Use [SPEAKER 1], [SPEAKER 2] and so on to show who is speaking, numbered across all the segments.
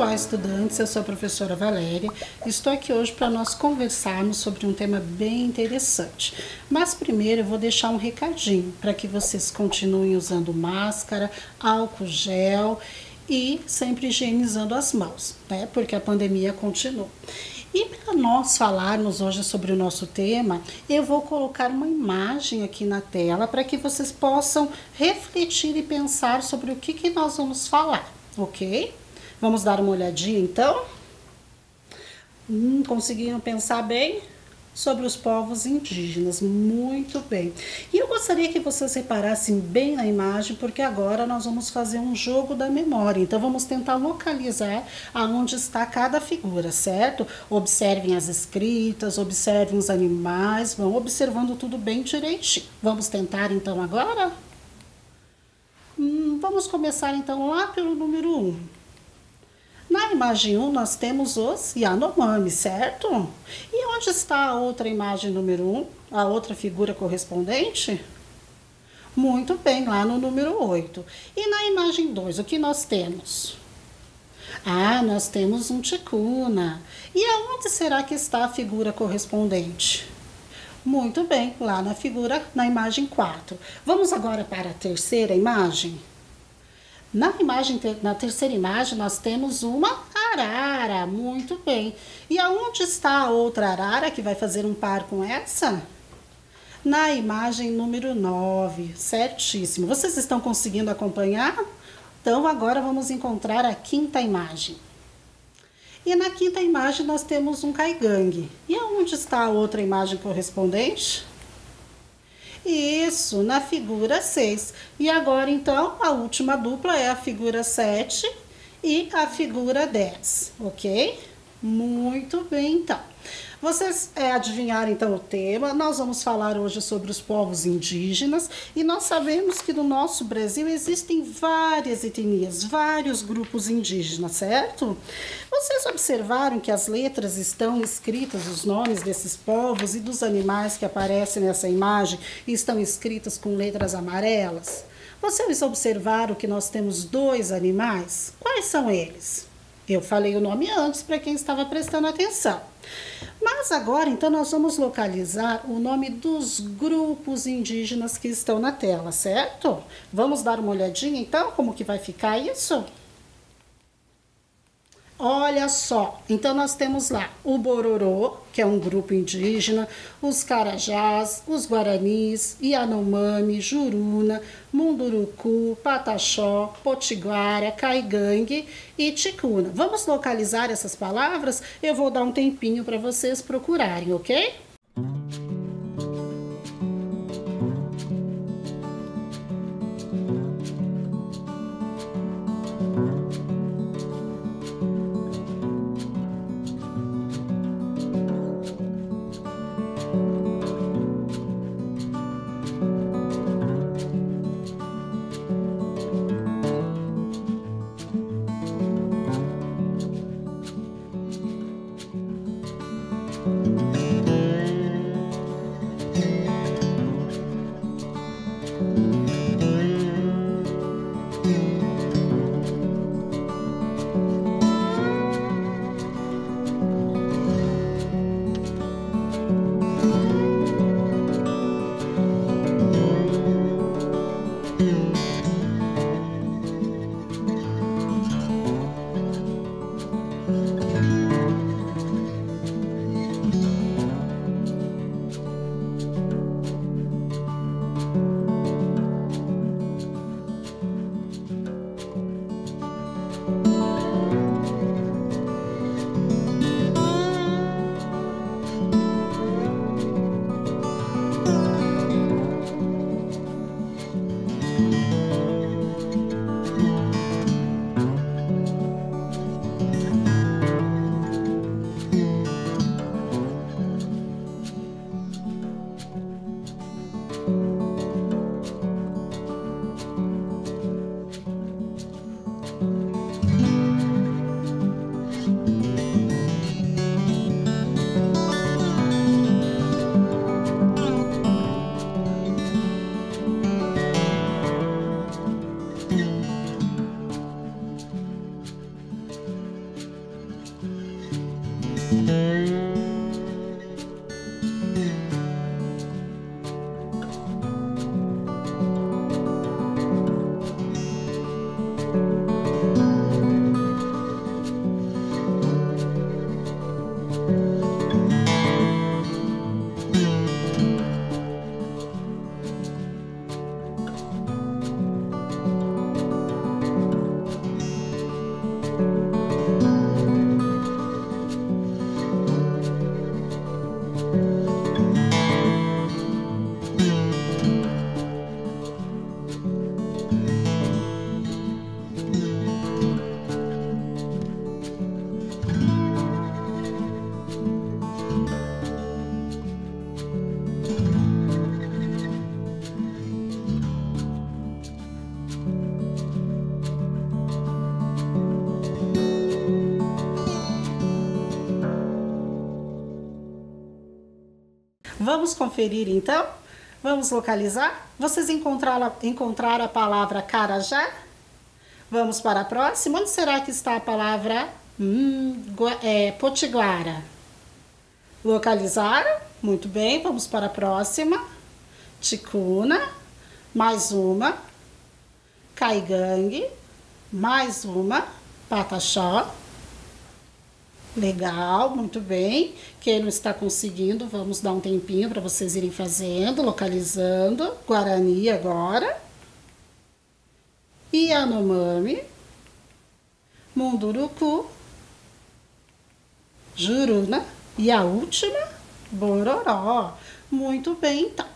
[SPEAKER 1] Olá, estudantes, eu sou a professora Valéria. Estou aqui hoje para nós conversarmos sobre um tema bem interessante. Mas primeiro eu vou deixar um recadinho para que vocês continuem usando máscara, álcool gel e sempre higienizando as mãos, né? Porque a pandemia continua. E para nós falarmos hoje sobre o nosso tema, eu vou colocar uma imagem aqui na tela para que vocês possam refletir e pensar sobre o que nós vamos falar, ok? Vamos dar uma olhadinha então? Conseguiram pensar bem? Sobre os povos indígenas, muito bem. E eu gostaria que vocês reparassem bem na imagem, porque agora nós vamos fazer um jogo da memória. Então vamos tentar localizar aonde está cada figura, certo? Observem as escritas, observem os animais, vão observando tudo bem direitinho. Vamos tentar então agora? Vamos começar então lá pelo número 1. Na imagem 1, nós temos os Yanomami, certo? E onde está a outra imagem número 1? A outra figura correspondente? Muito bem, lá no número 8. E na imagem 2, o que nós temos? Nós temos um ticuna. E aonde será que está a figura correspondente? Muito bem, lá na imagem 4. Vamos agora para a terceira imagem? Na terceira imagem, nós temos uma arara, muito bem. E aonde está a outra arara que vai fazer um par com essa? Na imagem número 9, certíssimo. Vocês estão conseguindo acompanhar? Então, agora vamos encontrar a quinta imagem. E na quinta imagem, nós temos um caigangue. E aonde está a outra imagem correspondente? Isso, na figura 6. E agora, então, a última dupla é a figura 7 e a figura 10, ok? Muito bem, então. Vocês adivinharam, então, o tema. Nós vamos falar hoje sobre os povos indígenas e nós sabemos que no nosso Brasil existem várias etnias, vários grupos indígenas, certo? Vocês observaram que as letras estão escritas, os nomes desses povos e dos animais que aparecem nessa imagem estão escritas com letras amarelas? Vocês observaram que nós temos dois animais? Quais são eles? Eu falei o nome antes para quem estava prestando atenção. Mas agora, então, nós vamos localizar o nome dos grupos indígenas que estão na tela, certo? Vamos dar uma olhadinha, então, como que vai ficar isso? Olha só, então nós temos lá o Bororô, que é um grupo indígena, os Carajás, os Guaranis, Yanomami, Juruna, Munduruku, Pataxó, Potiguara, Caigangue e Ticuna. Vamos localizar essas palavras? Eu vou dar um tempinho para vocês procurarem, ok? Vamos conferir então? Vamos localizar? Vocês encontraram a palavra Carajá? Vamos para a próxima. Onde será que está a palavra Potiguara? Localizaram? Muito bem, vamos para a próxima. Ticuna, mais uma. Caigangue, mais uma. Pataxó. Legal, muito bem. Quem não está conseguindo, vamos dar um tempinho para vocês irem fazendo, localizando. Guarani agora. Yanomami. Munduruku. Juruna. E a última, Bororó. Muito bem, então.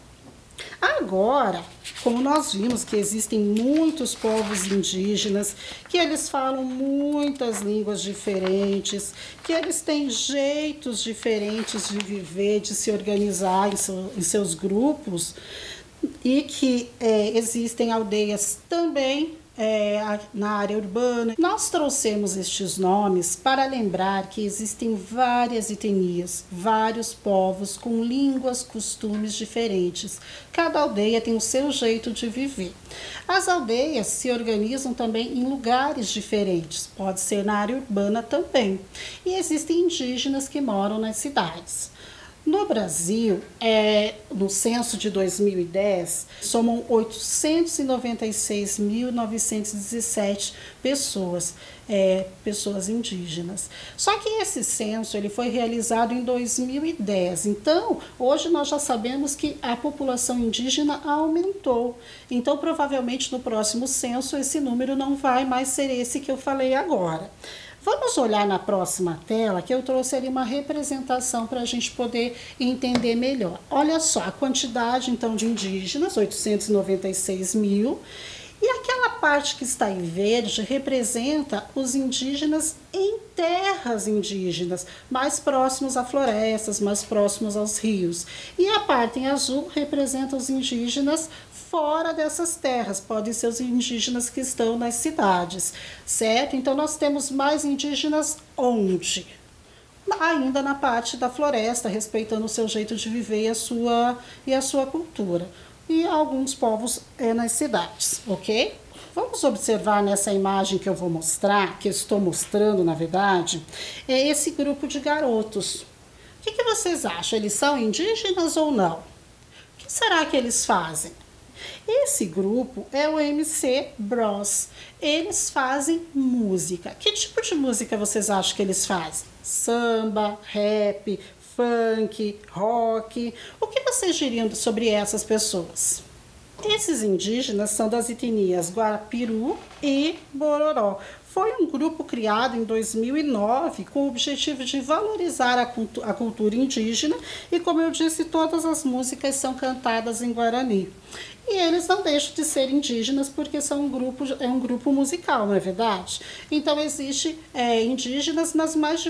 [SPEAKER 1] Agora, como nós vimos que existem muitos povos indígenas, que eles falam muitas línguas diferentes, que eles têm jeitos diferentes de viver, de se organizar em seus grupos, e que existem aldeias também na área urbana. Nós trouxemos estes nomes para lembrar que existem várias etnias, vários povos com línguas, costumes diferentes. Cada aldeia tem o seu jeito de viver. As aldeias se organizam também em lugares diferentes, pode ser na área urbana também. E existem indígenas que moram nas cidades. No Brasil, no censo de 2010, somam 896.917 pessoas, pessoas indígenas. Só que esse censo ele foi realizado em 2010. Então, hoje nós já sabemos que a população indígena aumentou. Então, provavelmente no próximo censo esse número não vai mais ser esse que eu falei agora. Vamos olhar na próxima tela, que eu trouxe ali uma representação para a gente poder entender melhor. Olha só, a quantidade, então, de indígenas, 896 mil. E aquela parte que está em verde representa os indígenas em terras indígenas, mais próximos a florestas, mais próximos aos rios. E a parte em azul representa os indígenas fora dessas terras, podem ser os indígenas que estão nas cidades, certo? Então, nós temos mais indígenas onde? Ainda na parte da floresta, respeitando o seu jeito de viver e a sua cultura. E alguns povos nas cidades, ok? Vamos observar nessa imagem que eu vou mostrar, que eu estou mostrando, na verdade, é esse grupo de garotos. O que vocês acham? Eles são indígenas ou não? O que será que eles fazem? Esse grupo é o MC Bros. Eles fazem música. Que tipo de música vocês acham que eles fazem? Samba, rap, funk, rock. O que vocês diriam sobre essas pessoas? Esses indígenas são das etnias Guapiru e Bororó. Foi um grupo criado em 2009 com o objetivo de valorizar a cultura indígena e, como eu disse, todas as músicas são cantadas em Guarani. E eles não deixam de ser indígenas porque são um grupo musical, não é verdade? Então, existe indígenas nas mais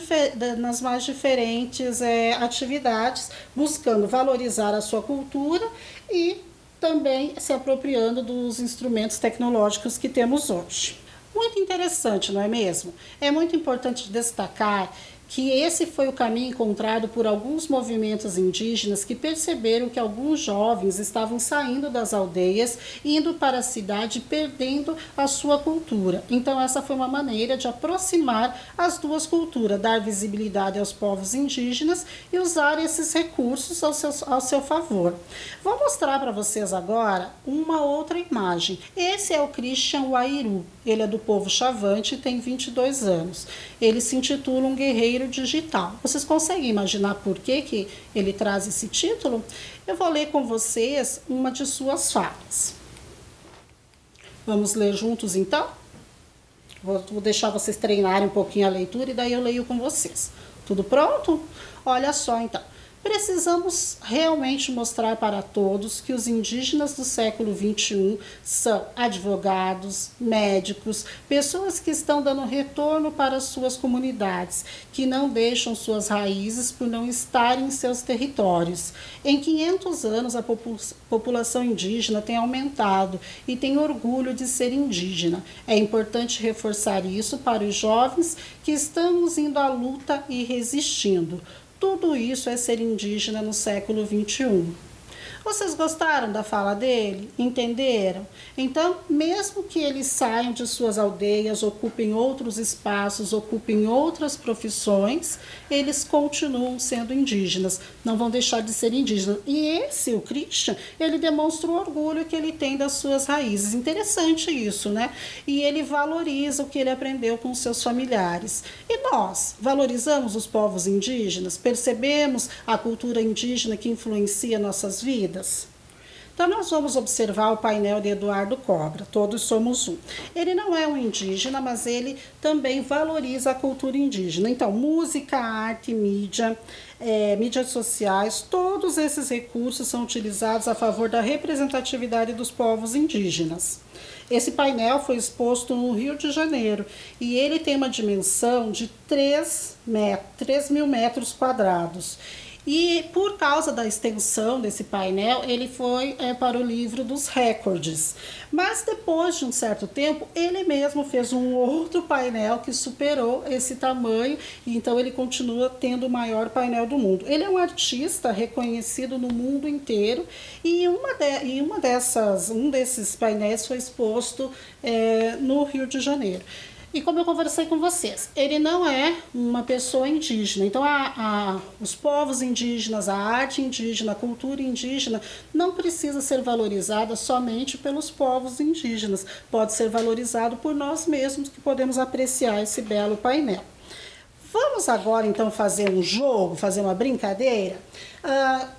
[SPEAKER 1] diferentes atividades, buscando valorizar a sua cultura e também se apropriando dos instrumentos tecnológicos que temos hoje. Muito interessante, não é mesmo? É muito importante destacar que esse foi o caminho encontrado por alguns movimentos indígenas que perceberam que alguns jovens estavam saindo das aldeias, indo para a cidade, perdendo a sua cultura. Então, essa foi uma maneira de aproximar as duas culturas, dar visibilidade aos povos indígenas e usar esses recursos ao seu favor. Vou mostrar para vocês agora uma outra imagem. Esse é o Christian Wairu. Ele é do povo Chavante e tem 22 anos. Ele se intitula um guerreiro digital. Vocês conseguem imaginar por que ele traz esse título? Eu vou ler com vocês uma de suas falas. Vamos ler juntos, então? Vou deixar vocês treinarem um pouquinho a leitura e daí eu leio com vocês. Tudo pronto? Olha só, então. Precisamos realmente mostrar para todos que os indígenas do século XXI são advogados, médicos, pessoas que estão dando retorno para suas comunidades, que não deixam suas raízes por não estarem em seus territórios. Em 500 anos, a população indígena tem aumentado e tem orgulho de ser indígena. É importante reforçar isso para os jovens que estamos indo à luta e resistindo. tudo isso é ser indígena no século XXI. Vocês gostaram da fala dele? Entenderam? Então, mesmo que eles saiam de suas aldeias, ocupem outros espaços, ocupem outras profissões, eles continuam sendo indígenas, não vão deixar de ser indígenas. E esse, o Christian, ele demonstra o orgulho que ele tem das suas raízes. Interessante isso, né? E ele valoriza o que ele aprendeu com seus familiares. E nós, valorizamos os povos indígenas? Percebemos a cultura indígena que influencia nossas vidas? Então, nós vamos observar o painel de Eduardo Cobra, Todos Somos Um. Ele não é um indígena, mas ele também valoriza a cultura indígena. Então, música, arte, mídia, mídias sociais, todos esses recursos são utilizados a favor da representatividade dos povos indígenas. Esse painel foi exposto no Rio de Janeiro e ele tem uma dimensão de 3 mil metros quadrados. E por causa da extensão desse painel, ele foi para o livro dos recordes. Mas depois de um certo tempo, ele mesmo fez um outro painel que superou esse tamanho, e então ele continua tendo o maior painel do mundo. Ele é um artista reconhecido no mundo inteiro, e um desses painéis foi exposto no Rio de Janeiro. E como eu conversei com vocês, ele não é uma pessoa indígena. Então, os povos indígenas, a arte indígena, a cultura indígena não precisa ser valorizada somente pelos povos indígenas. Pode ser valorizado por nós mesmos, que podemos apreciar esse belo painel. Vamos agora, então, fazer um jogo, fazer uma brincadeira?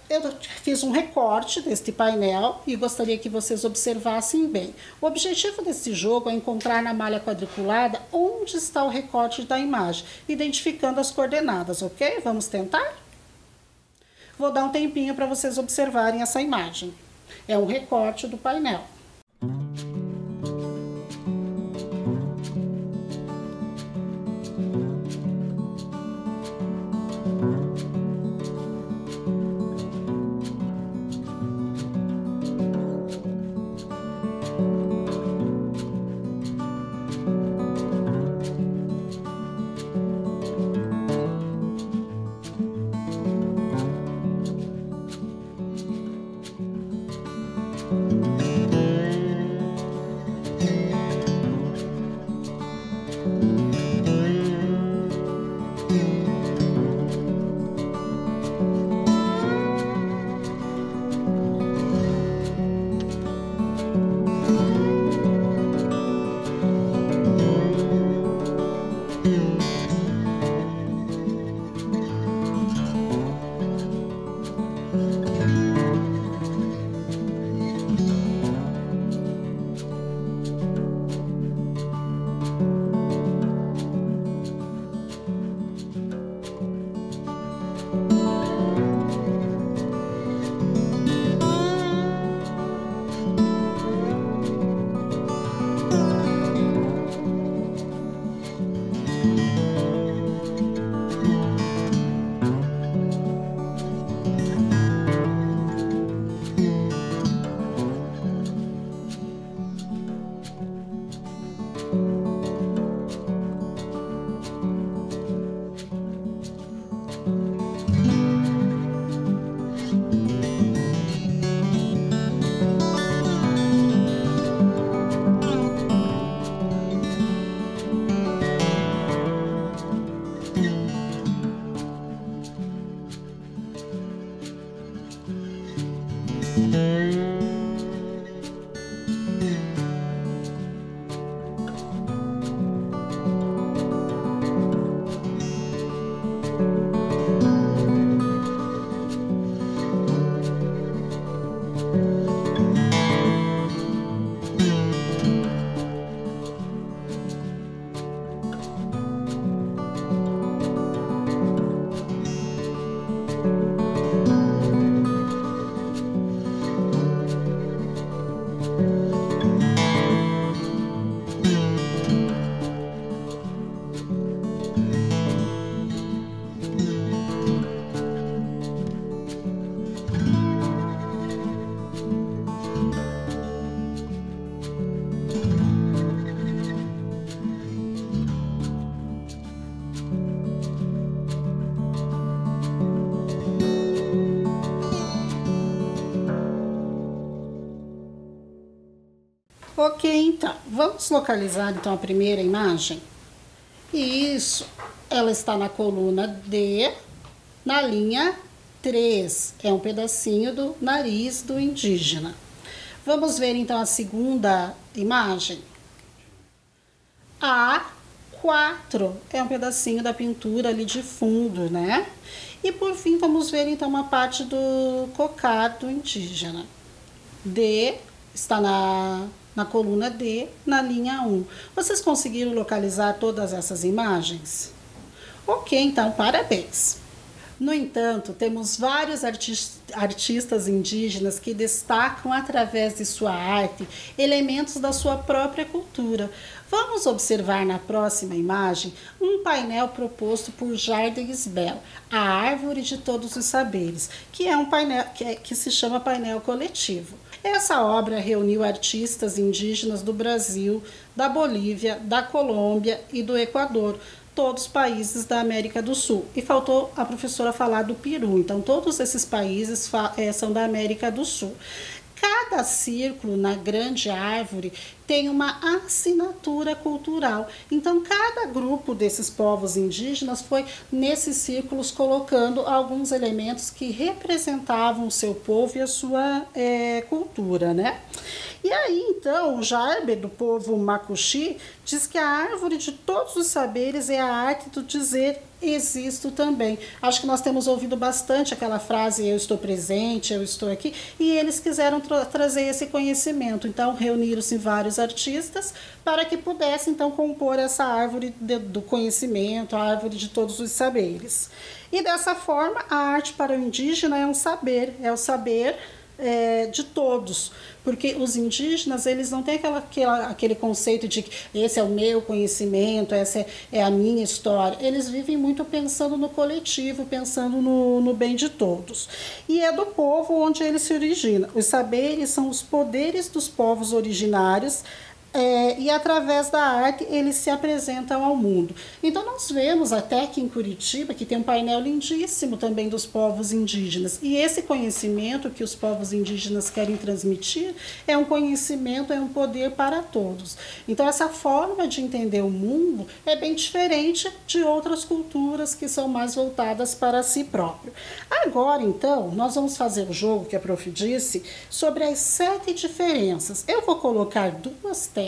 [SPEAKER 1] Eu fiz um recorte deste painel e gostaria que vocês observassem bem. O objetivo desse jogo é encontrar na malha quadriculada onde está o recorte da imagem, identificando as coordenadas, ok? Vamos tentar? Vou dar um tempinho para vocês observarem essa imagem. É um recorte do painel. Ok, então, vamos localizar então a primeira imagem? Isso, ela está na coluna D, na linha 3. É um pedacinho do nariz do indígena. Vamos ver então a segunda imagem? A4 é um pedacinho da pintura ali de fundo, né? E por fim, vamos ver então uma parte do cocar do indígena. D está na coluna D, na linha 1. Vocês conseguiram localizar todas essas imagens? Ok, então parabéns! No entanto, temos vários artistas indígenas que destacam através de sua arte elementos da sua própria cultura. Vamos observar na próxima imagem um painel proposto por Jardes Bell, a Árvore de Todos os Saberes, que é um painel que se chama painel coletivo. Essa obra reuniu artistas indígenas do Brasil, da Bolívia, da Colômbia e do Equador, todos países da América do Sul. E faltou a professora falar do Peru. Então, todos esses países são da América do Sul. Cada círculo na grande árvore tem uma assinatura cultural. Então, cada grupo desses povos indígenas foi nesses círculos colocando alguns elementos que representavam o seu povo e a sua cultura, né? E aí, então, o Jarber, do povo Macuxi, diz que a árvore de todos os saberes é a arte do dizer existo também. Acho que nós temos ouvido bastante aquela frase eu estou presente, eu estou aqui, e eles quiseram trazer esse conhecimento. Então, reuniram-se vários artistas para que pudessem, então, compor essa árvore do conhecimento, a árvore de todos os saberes. E dessa forma, a arte para o indígena é um saber, é o saber de todos, porque os indígenas eles não têm aquele conceito de que esse é o meu conhecimento, essa é a minha história. Eles vivem muito pensando no coletivo, pensando no bem de todos. E é do povo onde ele se origina. Os saberes são os poderes dos povos originários, e através da arte eles se apresentam ao mundo. Então nós vemos até aqui em Curitiba que tem um painel lindíssimo também dos povos indígenas, e esse conhecimento que os povos indígenas querem transmitir é um conhecimento, é um poder para todos. Então essa forma de entender o mundo é bem diferente de outras culturas que são mais voltadas para si próprio. Agora então nós vamos fazer o jogo que a prof disse sobre as 7 diferenças. Eu vou colocar 2 telas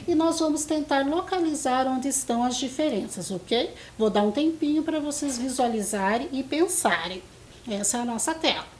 [SPEAKER 1] e nós vamos tentar localizar onde estão as diferenças, ok? Vou dar um tempinho para vocês visualizarem e pensarem. Essa é a nossa tela.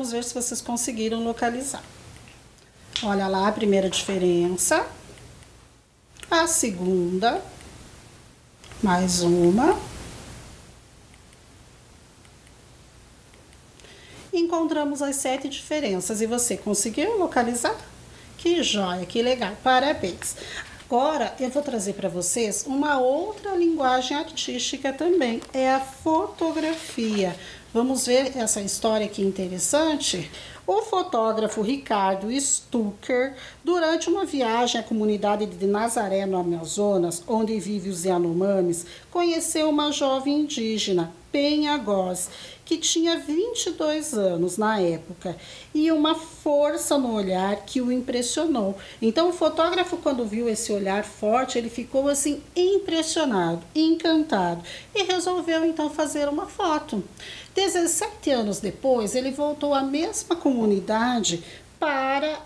[SPEAKER 1] vamos ver se vocês conseguiram localizar. Olha lá a primeira diferença, a segunda, mais uma. Encontramos as 7 diferenças e você conseguiu localizar? Que joia, que legal, parabéns! Agora eu vou trazer para vocês uma outra linguagem artística também, é a fotografia. Vamos ver essa história aqui interessante? O fotógrafo Ricardo Stucker, durante uma viagem à comunidade de Nazaré, no Amazonas, onde vivem os Yanomamis, conheceu uma jovem indígena, Penha Goz, que tinha 22 anos na época e uma força no olhar que o impressionou. Então o fotógrafo, quando viu esse olhar forte, ele ficou assim impressionado, encantado e resolveu então fazer uma foto. 17 anos depois, ele voltou à mesma comunidade para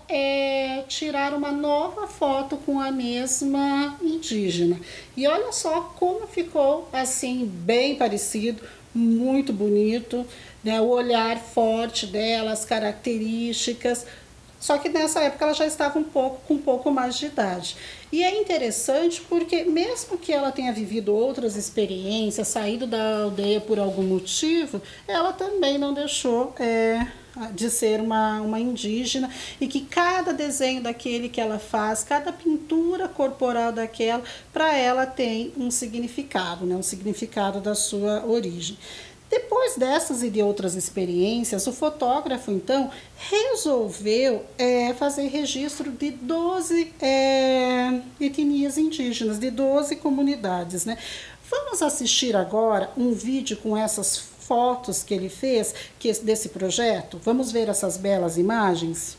[SPEAKER 1] tirar uma nova foto com a mesma indígena. E olha só como ficou assim, bem parecido, muito bonito, né? O olhar forte dela, as características. Só que nessa época ela já estava com um pouco mais de idade. E é interessante porque mesmo que ela tenha vivido outras experiências, saído da aldeia por algum motivo, ela também não deixou de ser uma indígena, e que cada desenho daquele que ela faz, cada pintura corporal daquela, para ela tem um significado, né? Um significado da sua origem. Depois dessas e de outras experiências, o fotógrafo, então, resolveu fazer registro de 12 etnias indígenas, de 12 comunidades, né? Vamos assistir agora um vídeo com essas fotos que ele fez desse projeto? Vamos ver essas belas imagens?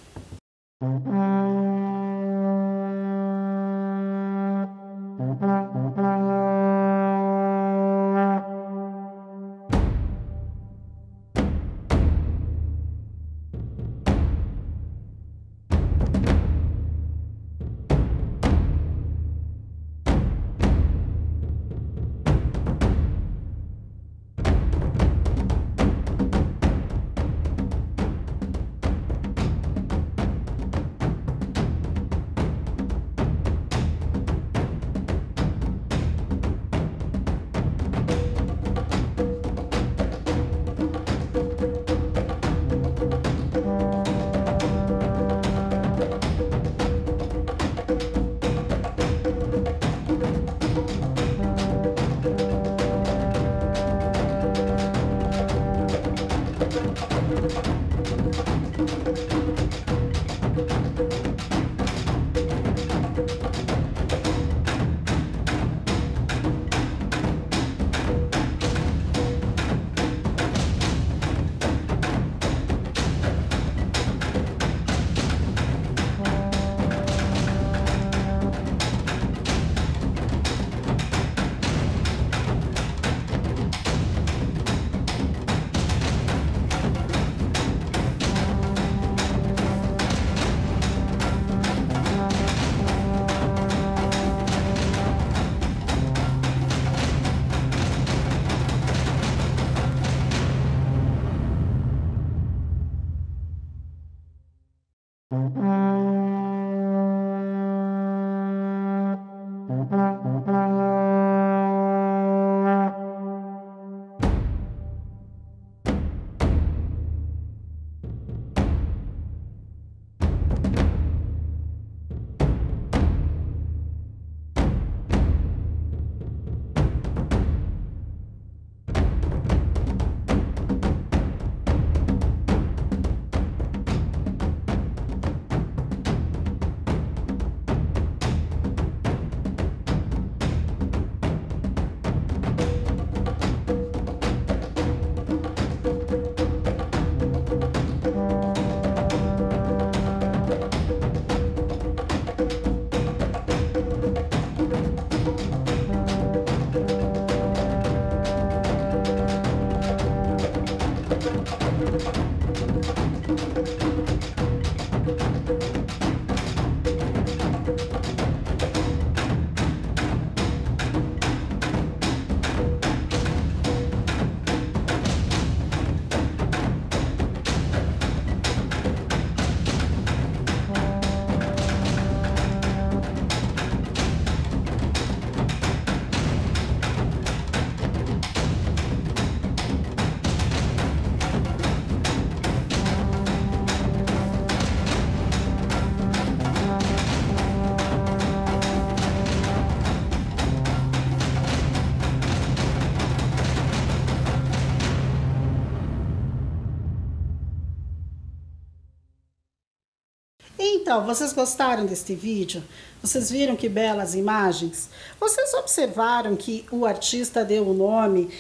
[SPEAKER 1] Então, vocês gostaram deste vídeo? Vocês viram que belas imagens? Vocês observaram que o artista deu o nome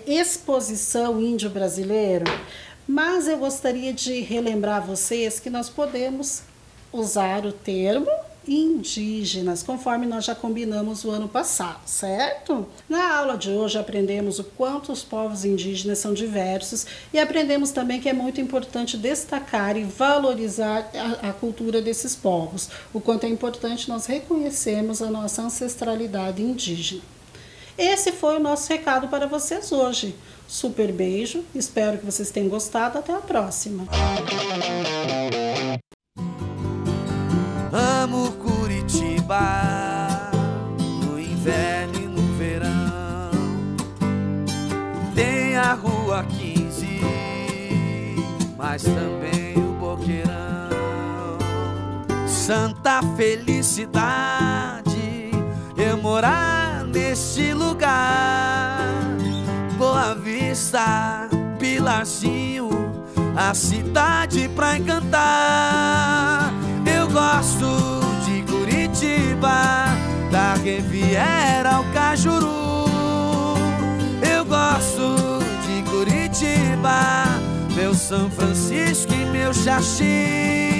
[SPEAKER 1] Exposição Índio Brasileiro? Mas eu gostaria de relembrar vocês que nós podemos usar o termo indígenas, conforme nós já combinamos o ano passado, certo? Na aula de hoje aprendemos o quanto os povos indígenas são diversos e aprendemos também que é muito importante destacar e valorizar a cultura desses povos, o quanto é importante nós reconhecermos a nossa ancestralidade indígena. Esse foi o nosso recado para vocês hoje. Super beijo, espero que vocês tenham gostado, até a próxima.
[SPEAKER 2] Amo Curitiba, no inverno e no verão. Tem a Rua 15, mas também o Boqueirão. Santa felicidade eu morar nesse lugar. Boa Vista, Pilarzinho, a cidade pra encantar. Eu gosto de Curitiba, da Riviera ao Cajuru. Eu gosto de Curitiba, meu São Francisco e meu Xaxim.